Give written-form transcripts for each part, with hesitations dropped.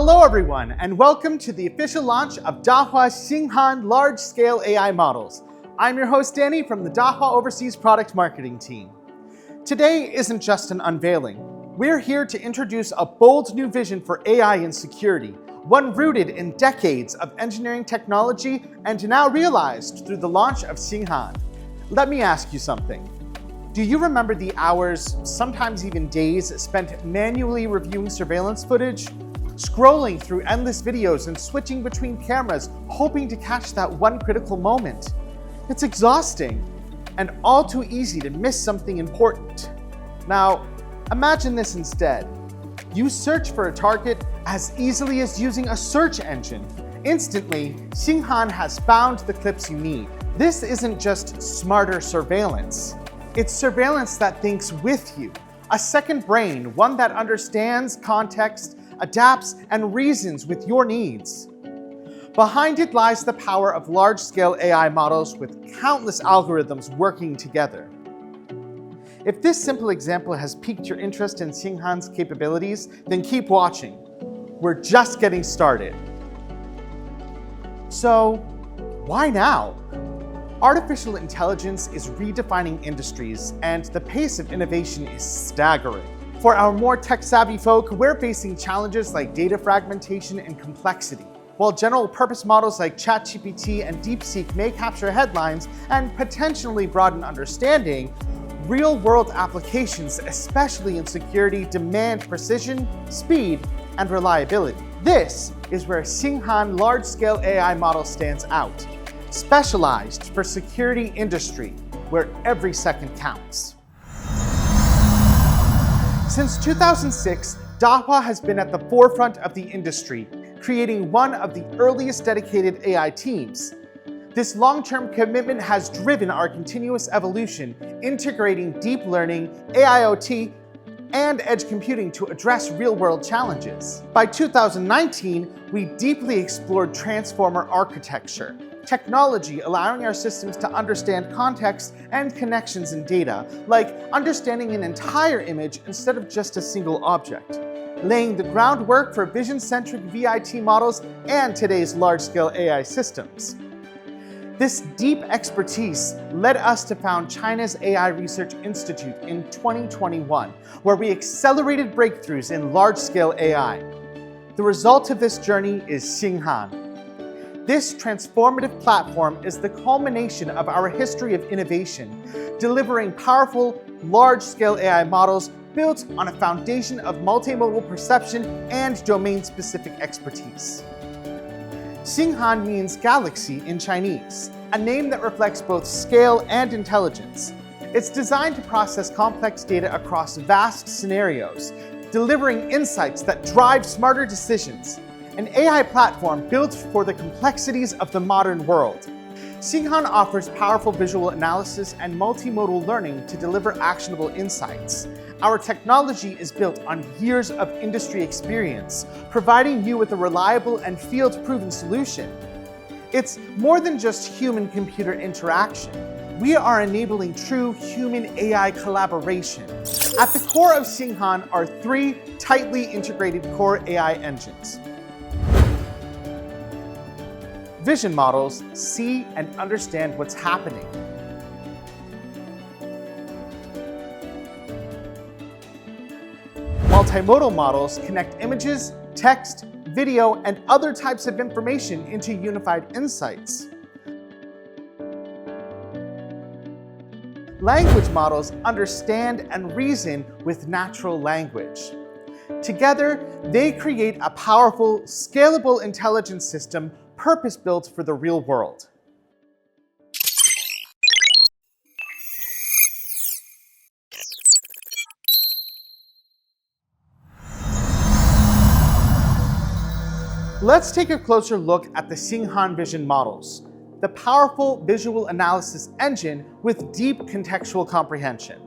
Hello everyone, and welcome to the official launch of Dahua Xinghan large-scale AI models. I'm your host Danny from the Dahua Overseas Product Marketing team. Today isn't just an unveiling. We're here to introduce a bold new vision for AI and security, one rooted in decades of engineering technology and now realized through the launch of Xinghan. Let me ask you something. Do you remember the hours, sometimes even days, spent manually reviewing surveillance footage? Scrolling through endless videos and switching between cameras, hoping to catch that one critical moment. It's exhausting and all too easy to miss something important. Now, imagine this instead. You search for a target as easily as using a search engine. Instantly, Xinghan has found the clips you need. This isn't just smarter surveillance. It's surveillance that thinks with you. A second brain, one that understands context, adapts, and reasons with your needs. Behind it lies the power of large-scale AI models with countless algorithms working together. If this simple example has piqued your interest in Xinghan's capabilities, then keep watching. We're just getting started. So, why now? Artificial intelligence is redefining industries, and the pace of innovation is staggering. For our more tech-savvy folk, we're facing challenges like data fragmentation and complexity. While general-purpose models like ChatGPT and DeepSeek may capture headlines and potentially broaden understanding, real-world applications, especially in security, demand precision, speed, and reliability. This is where Xinghan large-scale AI model stands out. Specialized for security industry, where every second counts. Since 2006, Dahua has been at the forefront of the industry, creating one of the earliest dedicated AI teams. This long-term commitment has driven our continuous evolution, integrating deep learning, AIoT, and edge computing to address real-world challenges. By 2019, we deeply explored transformer architecture, technology allowing our systems to understand context and connections in data, like understanding an entire image instead of just a single object, laying the groundwork for vision-centric VIT models and today's large-scale AI systems. This deep expertise led us to found China's AI Research Institute in 2021, where we accelerated breakthroughs in large-scale AI. The result of this journey is Xinghan. This transformative platform is the culmination of our history of innovation, delivering powerful, large-scale AI models built on a foundation of multimodal perception and domain-specific expertise. Xinghan means galaxy in Chinese, a name that reflects both scale and intelligence. It's designed to process complex data across vast scenarios, delivering insights that drive smarter decisions. An AI platform built for the complexities of the modern world. Xinghan offers powerful visual analysis and multimodal learning to deliver actionable insights. Our technology is built on years of industry experience, providing you with a reliable and field-proven solution. It's more than just human-computer interaction. We are enabling true human-AI collaboration. At the core of Xinghan are three tightly integrated core AI engines. Vision models see and understand what's happening. Multimodal models connect images, text, video, and other types of information into unified insights. Language models understand and reason with natural language. Together, they create a powerful, scalable intelligence system purpose-built for the real world. Let's take a closer look at the Xinghan vision models, the powerful visual analysis engine with deep contextual comprehension.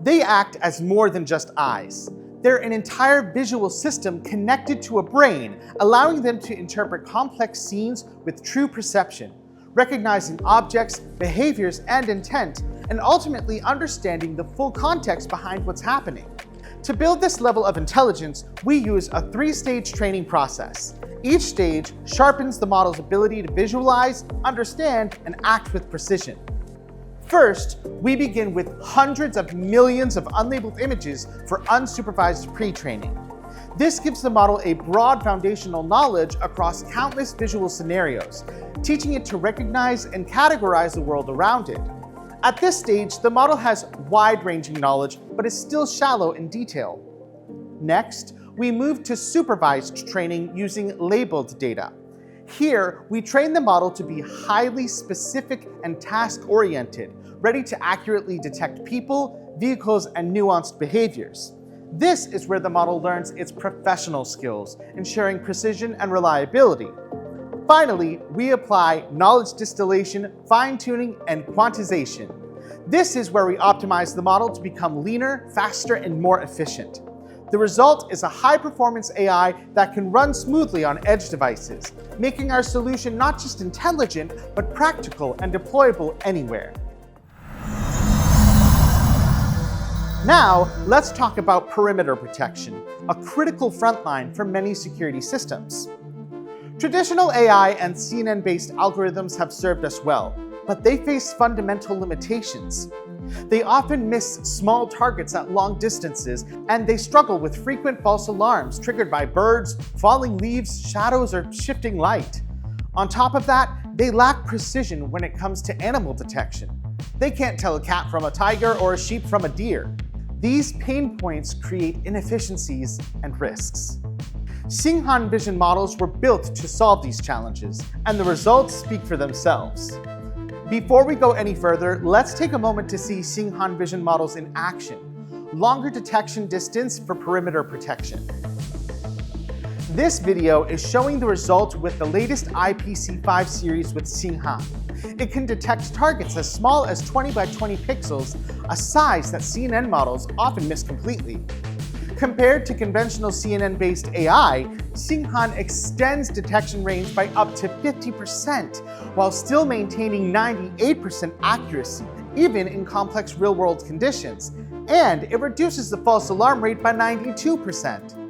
They act as more than just eyes. They're an entire visual system connected to a brain, allowing them to interpret complex scenes with true perception, recognizing objects, behaviors, and intent, and ultimately understanding the full context behind what's happening. To build this level of intelligence, we use a three-stage training process. Each stage sharpens the model's ability to visualize, understand, and act with precision. First, we begin with hundreds of millions of unlabeled images for unsupervised pre-training. This gives the model a broad foundational knowledge across countless visual scenarios, teaching it to recognize and categorize the world around it. At this stage, the model has wide-ranging knowledge, but is still shallow in detail. Next, we move to supervised training using labeled data. Here, we train the model to be highly specific and task-oriented, ready to accurately detect people, vehicles, and nuanced behaviors. This is where the model learns its professional skills, ensuring precision and reliability. Finally, we apply knowledge distillation, fine-tuning, and quantization. This is where we optimize the model to become leaner, faster, and more efficient. The result is a high-performance AI that can run smoothly on edge devices, making our solution not just intelligent, but practical and deployable anywhere. Now, let's talk about perimeter protection, a critical frontline for many security systems. Traditional AI and CNN-based algorithms have served us well, but they face fundamental limitations. They often miss small targets at long distances, and they struggle with frequent false alarms triggered by birds, falling leaves, shadows, or shifting light. On top of that, they lack precision when it comes to animal detection. They can't tell a cat from a tiger or a sheep from a deer. These pain points create inefficiencies and risks. Xinghan vision models were built to solve these challenges, and the results speak for themselves. Before we go any further, let's take a moment to see Xinghan vision models in action. Longer detection distance for perimeter protection. This video is showing the result with the latest IPC5 series with Xinghan. It can detect targets as small as 20 by 20 pixels, a size that CNN models often miss completely. Compared to conventional CNN-based AI, Xinghan extends detection range by up to 50%, while still maintaining 98% accuracy, even in complex real-world conditions, and it reduces the false alarm rate by 92%.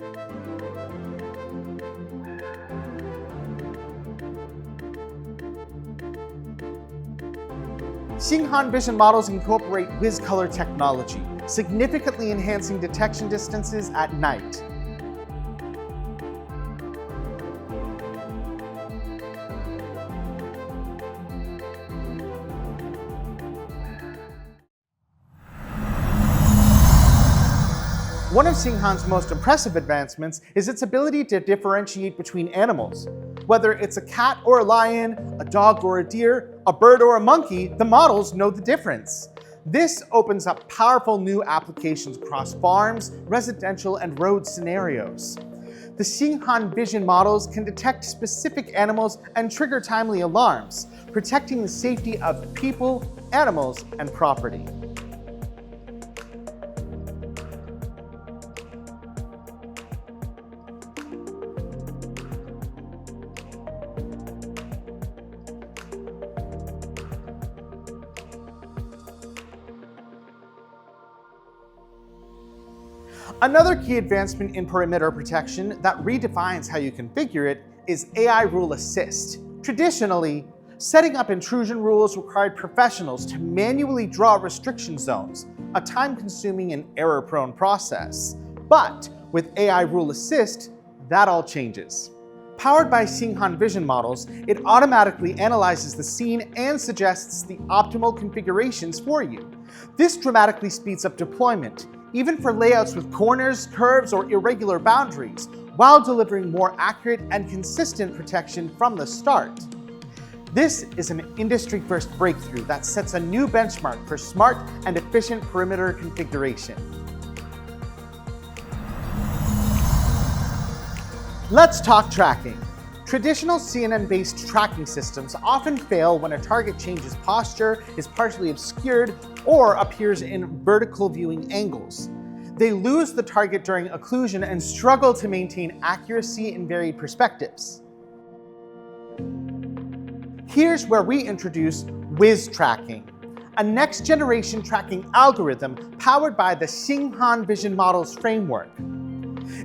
Xinghan vision models incorporate whiz-color technology, significantly enhancing detection distances at night. One of Xinghan's most impressive advancements is its ability to differentiate between animals. Whether it's a cat or a lion, a dog or a deer, a bird or a monkey, the models know the difference. This opens up powerful new applications across farms, residential, and road scenarios. The Xinghan vision models can detect specific animals and trigger timely alarms, protecting the safety of people, animals, and property. Another key advancement in perimeter protection that redefines how you configure it is AI Rule Assist. Traditionally, setting up intrusion rules required professionals to manually draw restriction zones, a time-consuming and error-prone process. But with AI Rule Assist, that all changes. Powered by Xinghan vision models, it automatically analyzes the scene and suggests the optimal configurations for you. This dramatically speeds up deployment, even for layouts with corners, curves, or irregular boundaries, while delivering more accurate and consistent protection from the start. This is an industry-first breakthrough that sets a new benchmark for smart and efficient perimeter configuration. Let's talk tracking. Traditional CNN-based tracking systems often fail when a target changes posture, is partially obscured, or appears in vertical viewing angles. They lose the target during occlusion and struggle to maintain accuracy in varied perspectives. Here's where we introduce whiz tracking. a next-generation tracking algorithm powered by the Xinghan Vision Models framework.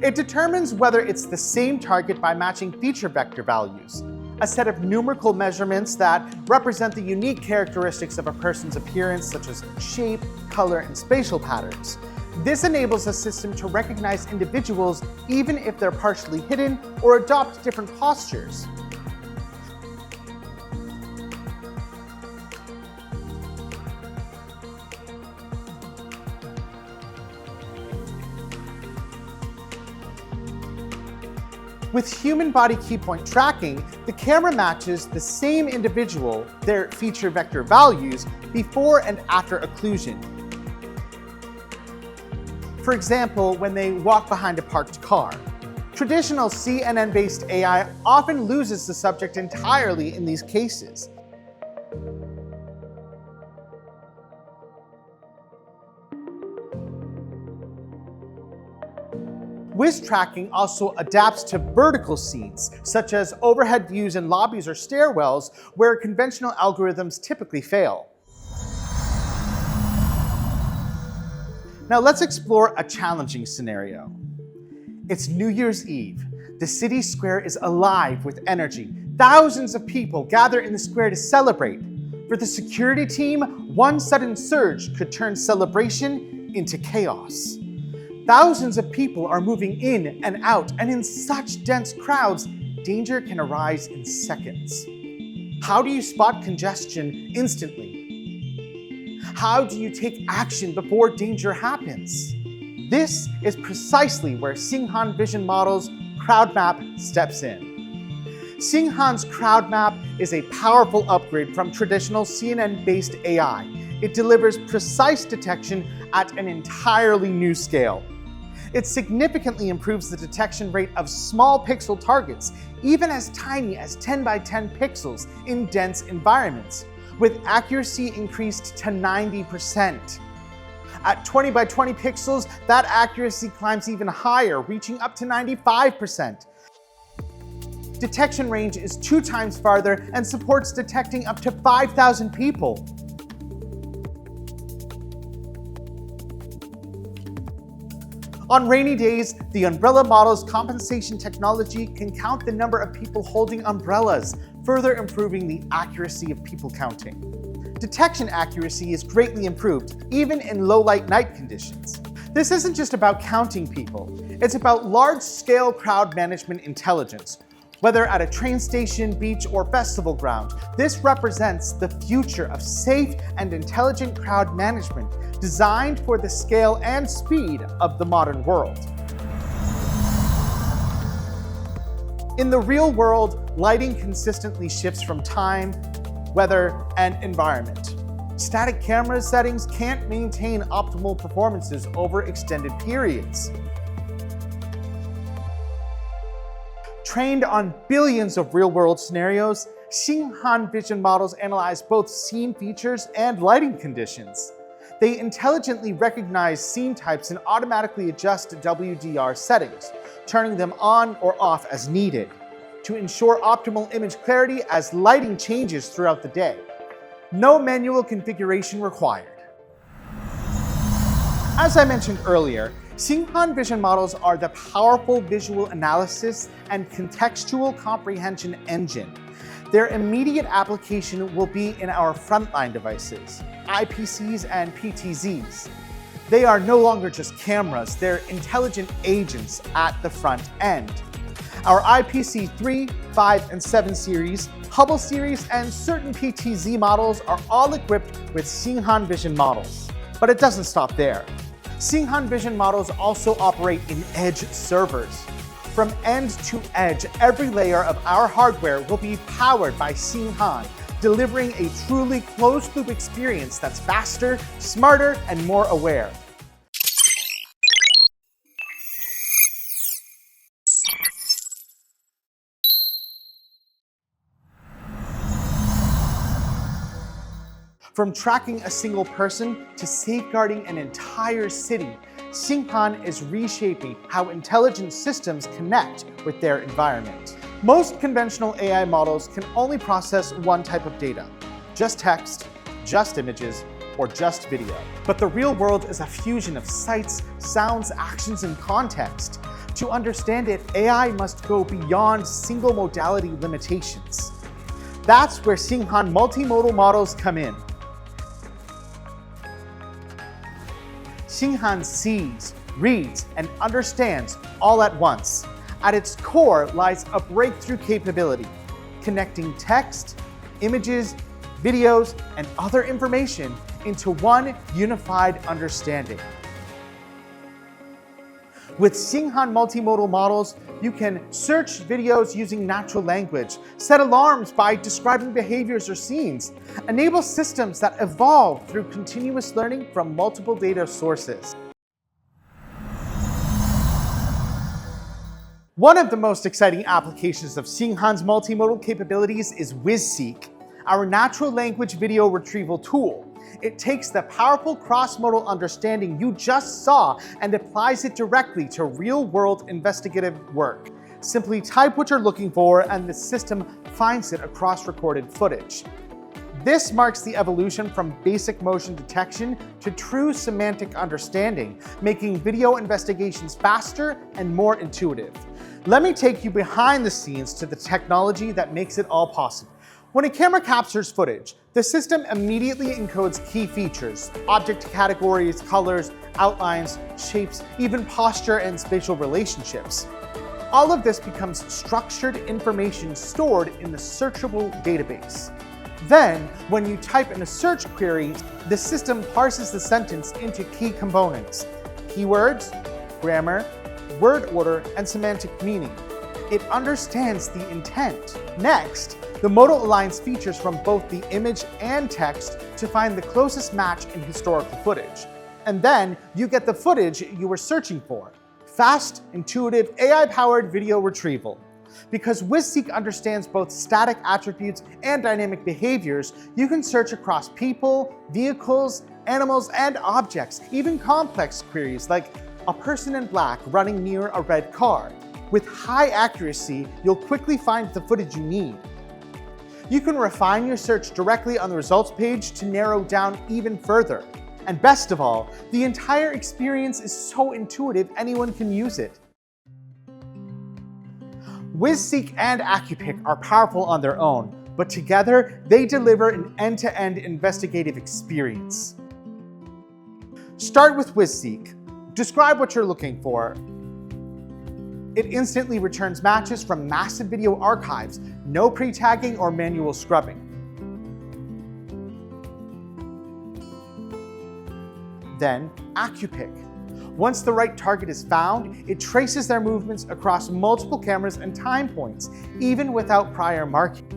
It determines whether it's the same target by matching feature vector values, a set of numerical measurements that represent the unique characteristics of a person's appearance, such as shape, color, and spatial patterns. This enables the system to recognize individuals even if they're partially hidden or adopt different postures. With human body key point tracking, the camera matches the same individual, their feature vector values, before and after occlusion. For example, when they walk behind a parked car. Traditional CNN-based AI often loses the subject entirely in these cases. Wiz tracking also adapts to vertical scenes, such as overhead views in lobbies or stairwells, where conventional algorithms typically fail. Now let's explore a challenging scenario. It's New Year's Eve. The city square is alive with energy. Thousands of people gather in the square to celebrate. For the security team, one sudden surge could turn celebration into chaos. Thousands of people are moving in and out, and in such dense crowds, danger can arise in seconds. How do you spot congestion instantly? How do you take action before danger happens? This is precisely where Xinghan Vision Models Crowd Map steps in. Xinghan's Crowd Map is a powerful upgrade from traditional CNN-based AI. It delivers precise detection at an entirely new scale. It significantly improves the detection rate of small pixel targets, even as tiny as 10 by 10 pixels in dense environments, with accuracy increased to 90%. At 20 by 20 pixels, that accuracy climbs even higher, reaching up to 95%. Detection range is 2 times farther and supports detecting up to 5,000 people. On rainy days, the umbrella model's compensation technology can count the number of people holding umbrellas, further improving the accuracy of people counting. Detection accuracy is greatly improved, even in low-light night conditions. This isn't just about counting people. It's about large-scale crowd management intelligence. Whether at a train station, beach, or festival ground, this represents the future of safe and intelligent crowd management designed for the scale and speed of the modern world. In the real world, lighting consistently shifts from time, weather, and environment. Static camera settings can't maintain optimal performances over extended periods. Trained on billions of real-world scenarios, Xinghan Vision Models analyze both scene features and lighting conditions. They intelligently recognize scene types and automatically adjust WDR settings, turning them on or off as needed, to ensure optimal image clarity as lighting changes throughout the day. No manual configuration required. As I mentioned earlier, Xinghan Vision Models are the powerful visual analysis and contextual comprehension engine. Their immediate application will be in our frontline devices, IPCs and PTZs. They are no longer just cameras, they're intelligent agents at the front end. Our IPC 3, 5, and 7 series, Hubble series, and certain PTZ models are all equipped with Xinghan Vision Models. But it doesn't stop there. Xinghan Vision Models also operate in edge servers. From end to edge, every layer of our hardware will be powered by Xinghan, delivering a truly closed-loop experience that's faster, smarter, and more aware. From tracking a single person to safeguarding an entire city, Xinghan is reshaping how intelligent systems connect with their environment. Most conventional AI models can only process one type of data, just text, just images, or just video. But the real world is a fusion of sights, sounds, actions, and context. To understand it, AI must go beyond single modality limitations. That's where Xinghan multimodal models come in. Xinghan sees, reads, and understands all at once. At its core lies a breakthrough capability, connecting text, images, videos, and other information into one unified understanding. With Xinghan multimodal models, you can search videos using natural language, set alarms by describing behaviors or scenes, enable systems that evolve through continuous learning from multiple data sources. One of the most exciting applications of Xinghan's multimodal capabilities is WizSeek, our natural language video retrieval tool. It takes the powerful cross-modal understanding you just saw and applies it directly to real-world investigative work. Simply type what you're looking for and the system finds it across recorded footage. This marks the evolution from basic motion detection to true semantic understanding, making video investigations faster and more intuitive. Let me take you behind the scenes to the technology that makes it all possible. When a camera captures footage, the system immediately encodes key features, object categories, colors, outlines, shapes, even posture and spatial relationships. All of this becomes structured information stored in the searchable database. Then, when you type in a search query, the system parses the sentence into key components: keywords, grammar, word order, and semantic meaning. It understands the intent. Next, the model aligns features from both the image and text to find the closest match in historical footage. And then you get the footage you were searching for. Fast, intuitive, AI-powered video retrieval. Because WizSeek understands both static attributes and dynamic behaviors, you can search across people, vehicles, animals, and objects, even complex queries like a person in black running near a red car. With high accuracy, you'll quickly find the footage you need. You can refine your search directly on the results page to narrow down even further. And best of all, the entire experience is so intuitive anyone can use it. WizSeek and AccuPick are powerful on their own, but together they deliver an end-to-end investigative experience. Start with WizSeek. Describe what you're looking for. It instantly returns matches from massive video archives, no pre-tagging or manual scrubbing. Then, AccuPick. Once the right target is found, it traces their movements across multiple cameras and time points, even without prior marking.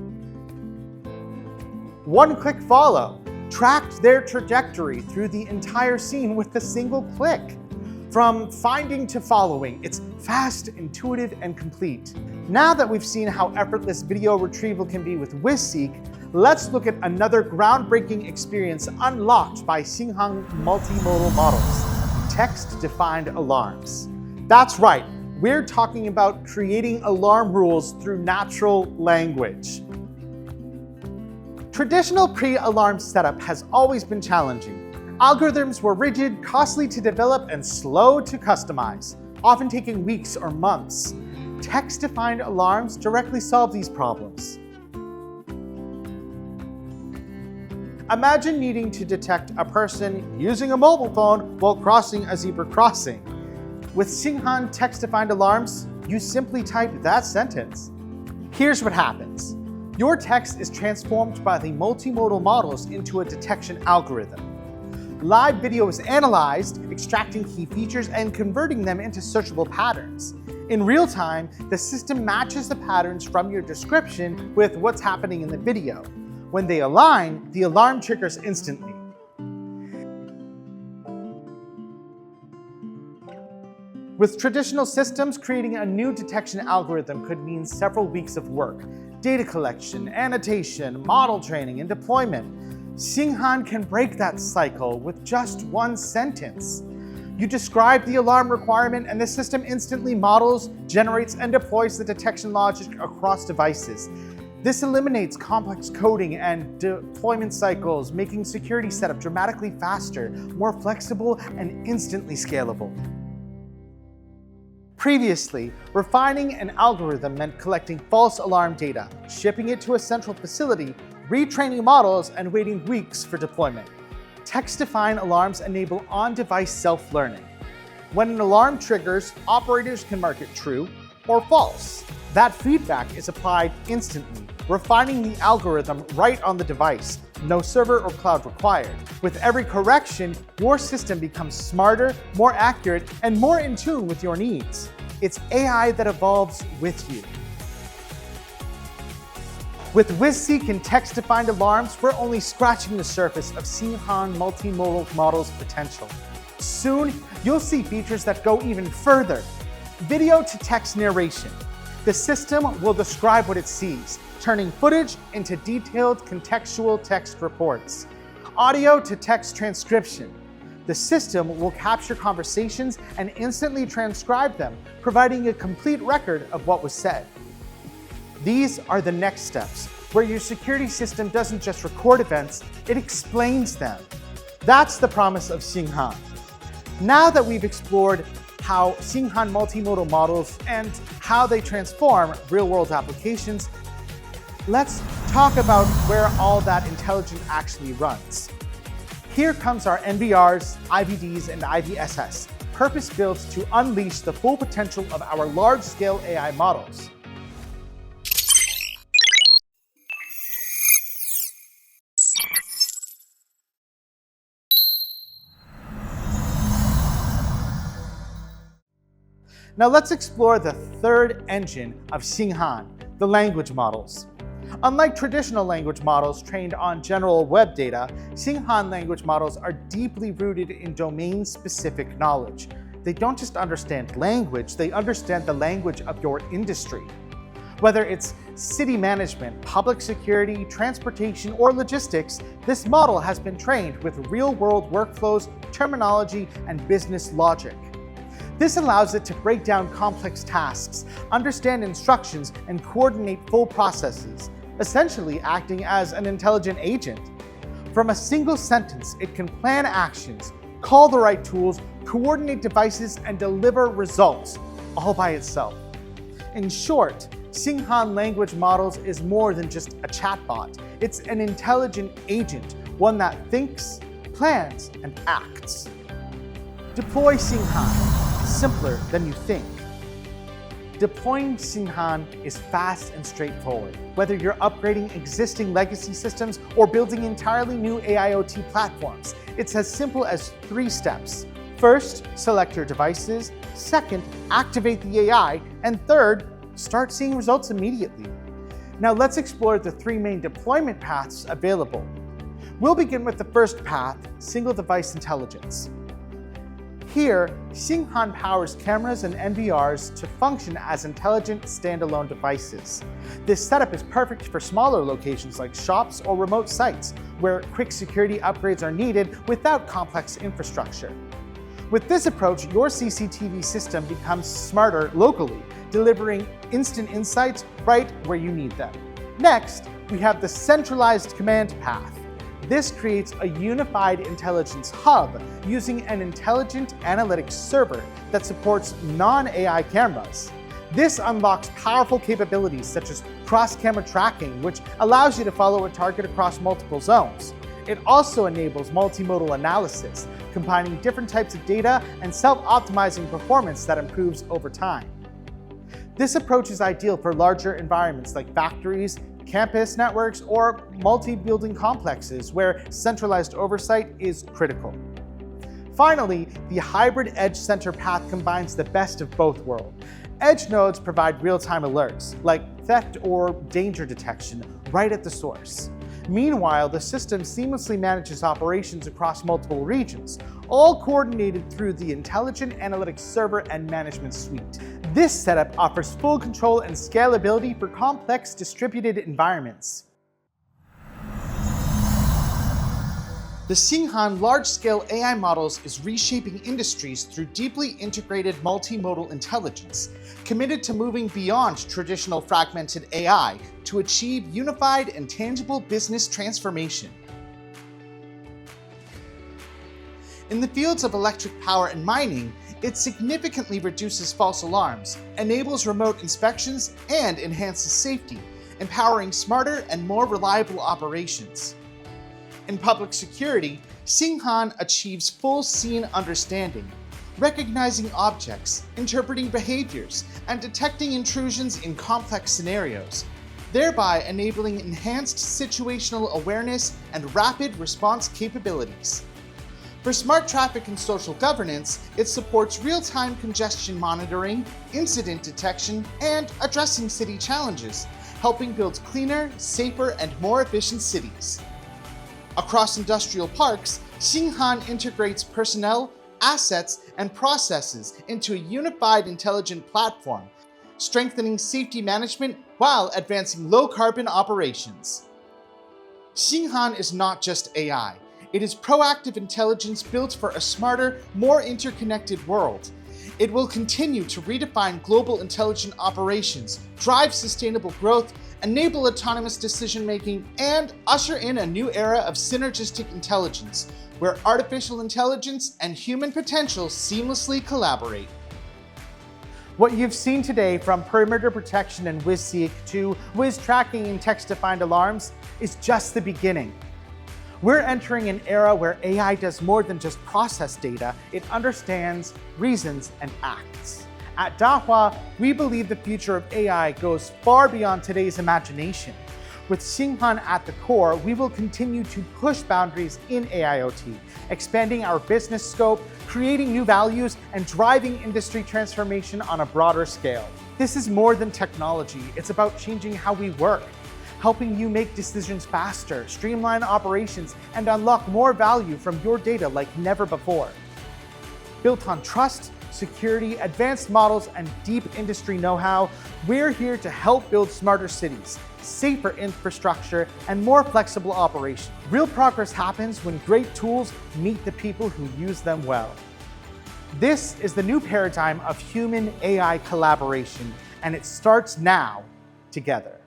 One-click follow tracked their trajectory through the entire scene with a single click. From finding to following, it's fast, intuitive, and complete. Now that we've seen how effortless video retrieval can be with WizSeek, let's look at another groundbreaking experience unlocked by Xinghan multimodal models: text-defined alarms. That's right, we're talking about creating alarm rules through natural language. Traditional pre-alarm setup has always been challenging. Algorithms were rigid, costly to develop, and slow to customize, often taking weeks or months. Text-defined alarms directly solve these problems. Imagine needing to detect a person using a mobile phone while crossing a zebra crossing. With Xinghan text-defined alarms, you simply type that sentence. Here's what happens. Your text is transformed by the multimodal models into a detection algorithm. Live video is analyzed, extracting key features and converting them into searchable patterns. In real time, the system matches the patterns from your description with what's happening in the video. When they align, the alarm triggers instantly. With traditional systems, creating a new detection algorithm could mean several weeks of work: data collection, annotation, model training, and deployment. Xinghan can break that cycle with just one sentence. You describe the alarm requirement and the system instantly models, generates, and deploys the detection logic across devices. This eliminates complex coding and deployment cycles, making security setup dramatically faster, more flexible, and instantly scalable. Previously, refining an algorithm meant collecting false alarm data, shipping it to a central facility, retraining models, and waiting weeks for deployment. Text-defined alarms enable on-device self-learning. When an alarm triggers, operators can mark it true or false. That feedback is applied instantly, refining the algorithm right on the device. No server or cloud required. With every correction, your system becomes smarter, more accurate, and more in tune with your needs. It's AI that evolves with you. With WizSeek and text-defined alarms, we're only scratching the surface of Xinghan multimodal model's potential. Soon, you'll see features that go even further. Video-to-text narration. The system will describe what it sees, turning footage into detailed contextual text reports. Audio-to-text transcription. The system will capture conversations and instantly transcribe them, providing a complete record of what was said. These are the next steps, where your security system doesn't just record events, it explains them. That's the promise of Xinghan. Now that we've explored how Xinghan multimodal models and how they transform real-world applications, let's talk about where all that intelligence actually runs. Here comes our NVRs, IVDs, and IVSS, purpose-built to unleash the full potential of our large-scale AI models. Now let's explore the third engine of Xinghan, the language models. Unlike traditional language models trained on general web data, Xinghan language models are deeply rooted in domain-specific knowledge. They don't just understand language, they understand the language of your industry. Whether it's city management, public security, transportation, or logistics, this model has been trained with real-world workflows, terminology, and business logic. This allows it to break down complex tasks, understand instructions, and coordinate full processes, essentially acting as an intelligent agent. From a single sentence, it can plan actions, call the right tools, coordinate devices, and deliver results, all by itself. In short, Xinghan language models is more than just a chatbot. It's an intelligent agent, one that thinks, plans, and acts. Deploy Xinghan. Simpler than you think. Deploying Xinghan is fast and straightforward. Whether you're upgrading existing legacy systems or building entirely new AIoT platforms, it's as simple as 3 steps. First, select your devices. Second, activate the AI. And third, start seeing results immediately. Now let's explore the 3 main deployment paths available. We'll begin with the first path, single device intelligence. Here, Xinghan powers cameras and NVRs to function as intelligent standalone devices. This setup is perfect for smaller locations like shops or remote sites, where quick security upgrades are needed without complex infrastructure. With this approach, your CCTV system becomes smarter locally, delivering instant insights right where you need them. Next, we have the centralized command path. This creates a unified intelligence hub using an intelligent analytics server that supports non-AI cameras. This unlocks powerful capabilities such as cross-camera tracking, which allows you to follow a target across multiple zones. It also enables multimodal analysis, combining different types of data and self-optimizing performance that improves over time. This approach is ideal for larger environments like factories, campus networks, or multi-building complexes where centralized oversight is critical. Finally, the hybrid edge center path combines the best of both worlds. Edge nodes provide real-time alerts, like theft or danger detection, right at the source. Meanwhile, the system seamlessly manages operations across multiple regions, all coordinated through the Intelligent Analytics Server and Management Suite. This setup offers full control and scalability for complex distributed environments. The Xinghan large-scale AI models is reshaping industries through deeply integrated multimodal intelligence, committed to moving beyond traditional fragmented AI to achieve unified and tangible business transformation. In the fields of electric power and mining, it significantly reduces false alarms, enables remote inspections, and enhances safety, empowering smarter and more reliable operations. In public security, Xinghan achieves full scene understanding, recognizing objects, interpreting behaviors, and detecting intrusions in complex scenarios, thereby enabling enhanced situational awareness and rapid response capabilities. For smart traffic and social governance, it supports real-time congestion monitoring, incident detection, and addressing city challenges, helping build cleaner, safer, and more efficient cities. Across industrial parks, Xinghan integrates personnel, assets, and processes into a unified intelligent platform, strengthening safety management while advancing low-carbon operations. Xinghan is not just AI. It is proactive intelligence built for a smarter, more interconnected world. It will continue to redefine global intelligent operations, drive sustainable growth, enable autonomous decision-making, and usher in a new era of synergistic intelligence, where artificial intelligence and human potential seamlessly collaborate. What you've seen today, from perimeter protection and WizSeek to Wiz tracking and text-defined alarms, is just the beginning. We're entering an era where AI does more than just process data, it understands, reasons, and acts. At Dahua, we believe the future of AI goes far beyond today's imagination. With Xinghan at the core, we will continue to push boundaries in AIoT, expanding our business scope, creating new values, and driving industry transformation on a broader scale. This is more than technology, it's about changing how we work, helping you make decisions faster, streamline operations, and unlock more value from your data like never before. Built on trust, security, advanced models, and deep industry know-how, we're here to help build smarter cities, safer infrastructure, and more flexible operations. Real progress happens when great tools meet the people who use them well. This is the new paradigm of human-AI collaboration, and it starts now, together.